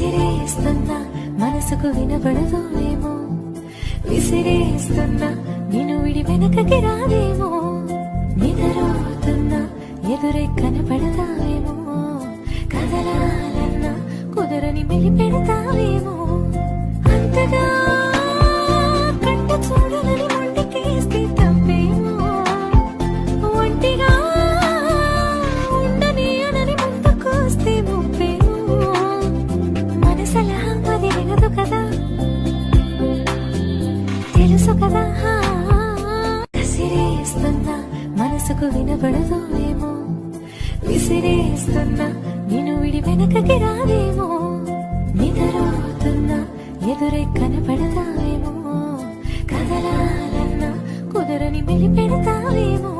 విసిరేస్తున్నా మనసుకు వినబడదో ఏమో, విసిరేస్తున్నా నిన్ను విడి వెనకకి రాదేమో, నిద్రపోతున్నా ఎదురే కనపడతావేమో, కదలాలన్నా కుదరని మెలిపెడతావేమో, అంతగా కంట చూడలని మొండికేస్తే తప్పేమో, ఒంటిగా ఉండని అనని ముందుకొస్తే ముప్పేమో, మనసలా అది వినదు కదా తెలుసు కదా, విసిరేస్తున్నా మనసుకు వినబడదో ఏమో, విసిరేస్తున్నా నిన్ను విడి వెనకకి రాదేమో, నిద్రపోతున్నా ఎదురే కనపడతావేమో, కదలాలన్నా కుదరని మెలిపెడతావేమో.